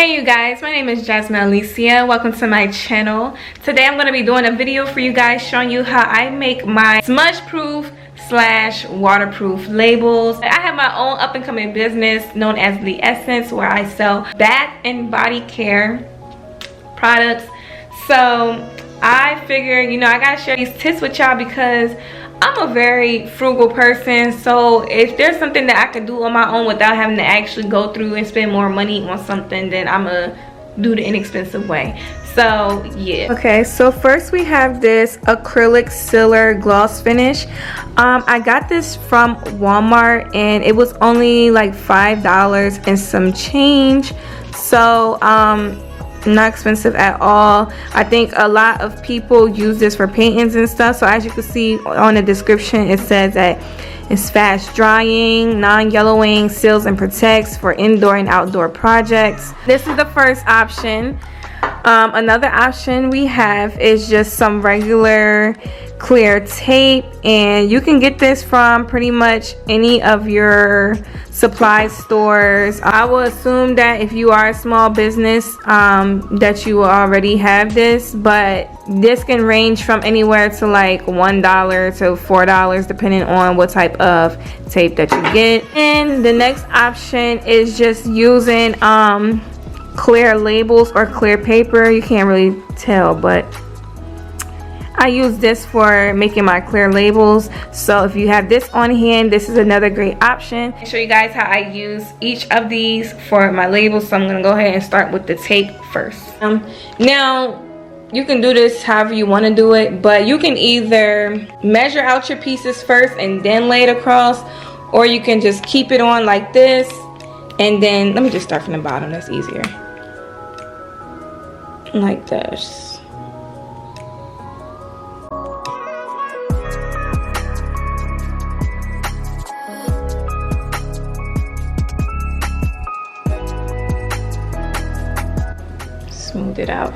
Hey you guys, my name is Jasmine Alicia. Welcome to my channel. Today I'm going to be doing a video for you guys showing you how I make my smudge proof / waterproof labels. I have my own up and coming business known as The Essence, where I sell bath and body care products. So I figured, I gotta share these tips with y'all because I'm a very frugal person. So if there's something that I can do on my own without having to actually go through and spend more money on something, then I'm gonna do the inexpensive way. So yeah. Okay, so first we have this acrylic sealer gloss finish. I got this from Walmart and it was only like $5 and some change. So not expensive at all. I think a lot of people use this for paintings and stuff. So as you can see on the description, it says that it's fast drying, non-yellowing, seals and protects for indoor and outdoor projects. This is the first option. Another option we have is just some regular clear tape, and you can get this from pretty much any of your supply stores. I will assume that if you are a small business that you already have this, but this can range from anywhere to like $1 to $4 depending on what type of tape that you get. And the next option is just using clear labels or clear paper. You can't really tell, but I use this for making my clear labels. So if you have this on hand, this is another great option. I'll show you guys how I use each of these for my labels. So I'm gonna go ahead and start with the tape first. Now you can do this however you want to do it, but you can either measure out your pieces first and then lay it across, or you can just keep it on like this. And then let me just start from the bottom, that's easier. Like this. Smooth it out.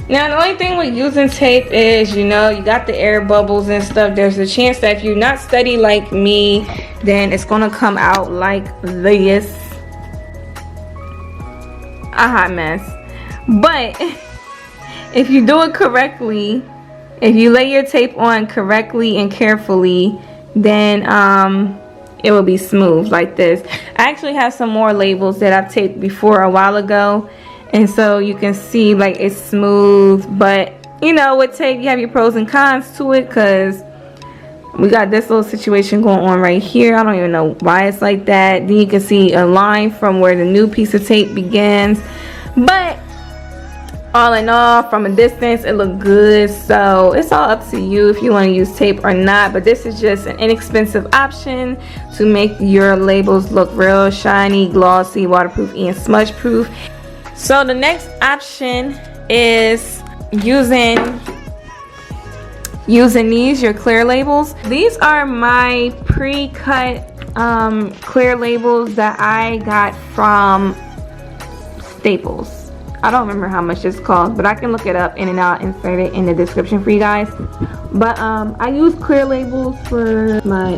Now the only thing with using tape is, you got the air bubbles and stuff. There's a chance that if you're not steady like me, then it's gonna come out like this. A hot mess. But if you do it correctly, if you lay your tape on correctly and carefully, then it will be smooth like this. I actually have some more labels that I've taped before a while ago, and so you can see like it's smooth. But with tape you have your pros and cons to it, because we got this little situation going on right here. I don't even know why it's like that. Then you can see a line from where the new piece of tape begins. But all in all, from a distance, it looked good. So it's all up to you if you want to use tape or not. But this is just an inexpensive option to make your labels look real shiny, glossy, waterproof, and smudge proof. So the next option is using these, your clear labels. These are my pre-cut clear labels that I got from Staples. I don't remember how much this cost, but I can look it up and then I'll insert it in the description for you guys. But I use clear labels for my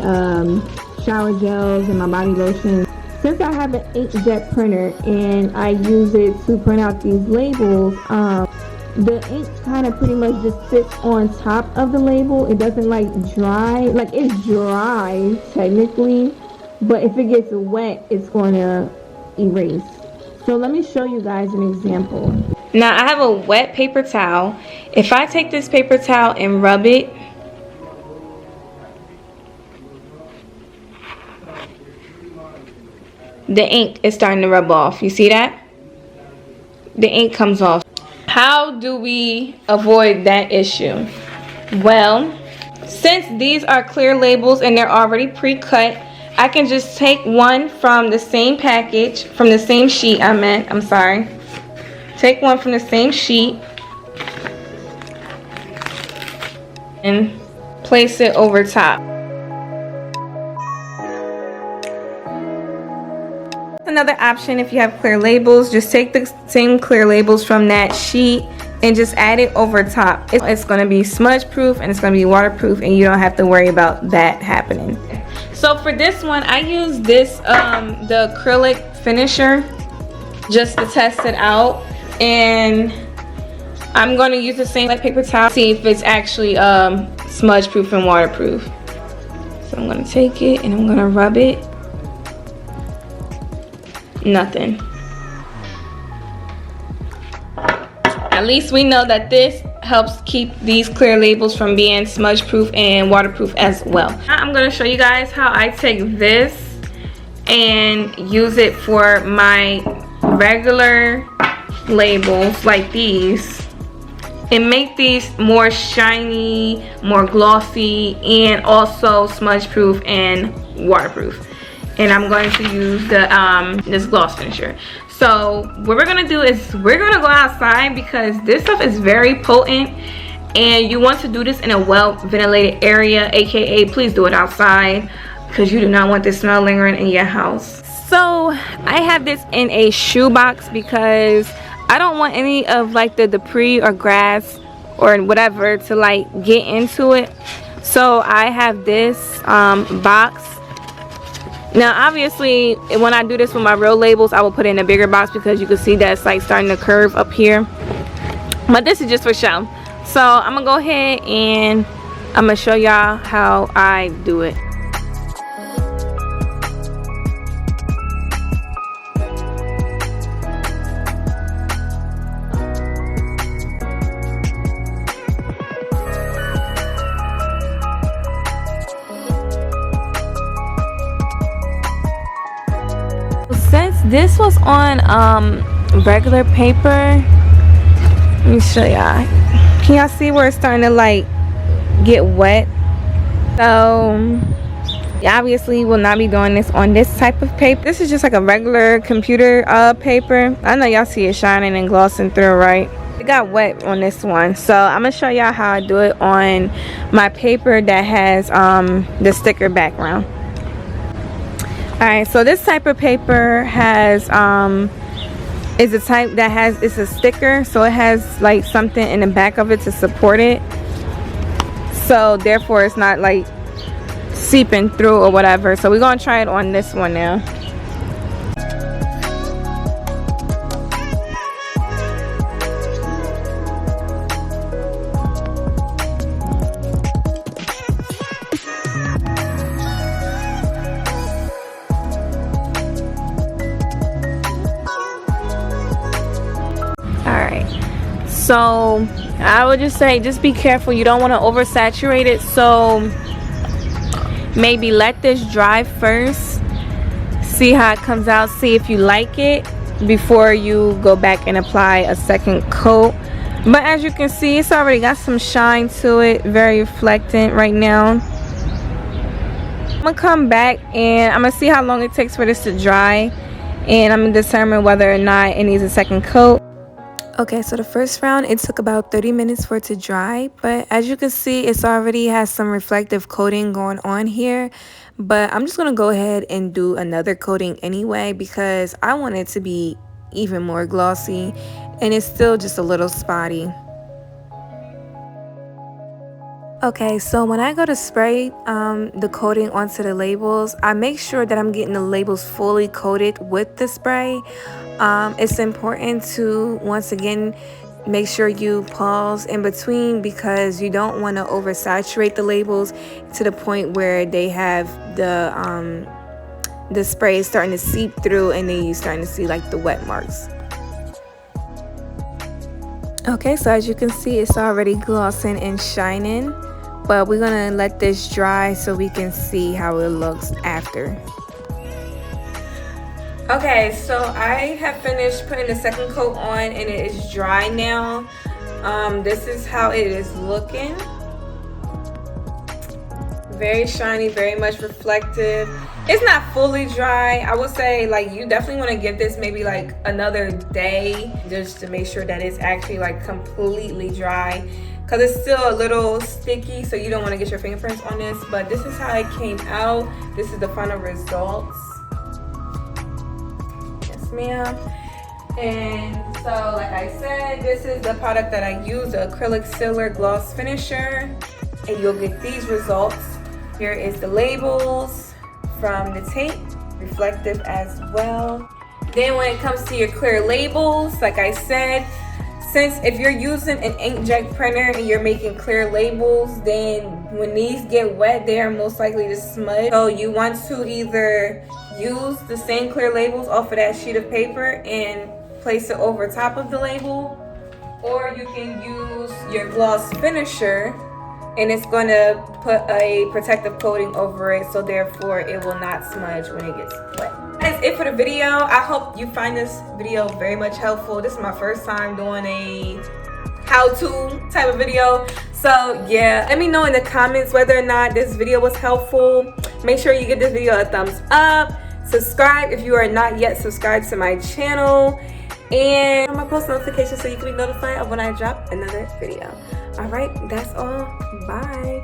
shower gels and my body lotion. Since I have an inkjet printer and I use it to print out these labels, the ink kind of pretty much just sits on top of the label. It doesn't like dry. Like it's dry technically, but if it gets wet, it's going to erase. So let me show you guys an example. Now I have a wet paper towel. If I take this paper towel and rub it, the ink is starting to rub off. You see that? The ink comes off. How do we avoid that issue? Well, since these are clear labels and they're already pre-cut, I can just take one from the same package, from the same sheet I'm sorry. Take one from the same sheet and place it over top. Another option, if you have clear labels, just take the same clear labels from that sheet and just add it over top. It's going to be smudge proof and it's going to be waterproof, and you don't have to worry about that happening. So for this one, I use this the acrylic finisher. just to test it out. And I'm going to use the same like paper towel, see if it's actually smudge proof and waterproof. So I'm going to take it and I'm going to rub it. Nothing. At least we know that this helps keep these clear labels from being smudge proof and waterproof as well. Now I'm going to show you guys how I take this and use it for my regular labels like these and make these more shiny, more glossy, and also smudge proof and waterproof. And I'm going to use the this gloss finisher. So what we're gonna do is we're gonna go outside because this stuff is very potent, and you want to do this in a well ventilated area, aka please do it outside because you do not want this smell lingering in your house. So I have this in a shoebox because I don't want any of like the debris or grass or whatever to like get into it. So I have this box. Now obviously when I do this with my real labels, I will put it in a bigger box because you can see that it's like starting to curve up here. But this is just for show. So I'm gonna go ahead and I'm gonna show y'all how I do it. Since this was on regular paper, let me show y'all. Can y'all see where it's starting to like get wet? So you obviously will not be doing this on this type of paper. This is just like a regular computer paper. I know y'all see it shining and glossing through, right? It got wet on this one, so I'm gonna show y'all how I do it on my paper that has the sticker background. Alright, so this type of paper has is a type that has, it's a sticker, so it has like something in the back of it to support it, so therefore it's not like seeping through or whatever. So we're gonna try it on this one now. So I would just say just be careful, you don't want to oversaturate it, so maybe let this dry first, see how it comes out, see if you like it before you go back and apply a second coat. But as you can see, it's already got some shine to it, very reflectant right now. I'm gonna come back and I'm gonna see how long it takes for this to dry, and I'm gonna determine whether or not it needs a second coat. Okay, so the first round, it took about 30 minutes for it to dry, but as you can see, it's already has some reflective coating going on here. But I'm just gonna go ahead and do another coating anyway because I want it to be even more glossy, and it's still just a little spotty. Okay, so when I go to spray the coating onto the labels, I make sure that I'm getting the labels fully coated with the spray. It's important to, once again, make sure you pause in between because you don't want to oversaturate the labels to the point where they have the spray starting to seep through and then you're starting to see like the wet marks. Okay, so as you can see, it's already glossing and shining, but we're gonna let this dry so we can see how it looks after. Okay, so I have finished putting the second coat on and it is dry now. This is how it is looking. Very shiny, very much reflective. It's not fully dry. I would say like you definitely want to give this maybe like another day just to make sure that it's actually like completely dry, because it's still a little sticky, so you don't want to get your fingerprints on this. But this is how it came out. This is the final results. Ma'am. And so like I said, this is the product that I use, the acrylic sealer gloss finisher, and you'll get these results. Here is the labels from the tape, reflective as well. Then when it comes to your clear labels, like I said, since if you're using an inkjet printer and you're making clear labels, then when these get wet, they are most likely to smudge. So you want to either use the same clear labels off of that sheet of paper and place it over top of the label, or you can use your gloss finisher and it's going to put a protective coating over it, so therefore it will not smudge when it gets wet. That's it for the video. I hope you find this video very much helpful. This is my first time doing a how-to type of video, so yeah, let me know in the comments whether or not this video was helpful. Make sure you give this video a thumbs up, subscribe if you are not yet subscribed to my channel, and my post notifications so you can be notified of when I drop another video. All right, that's all. Bye.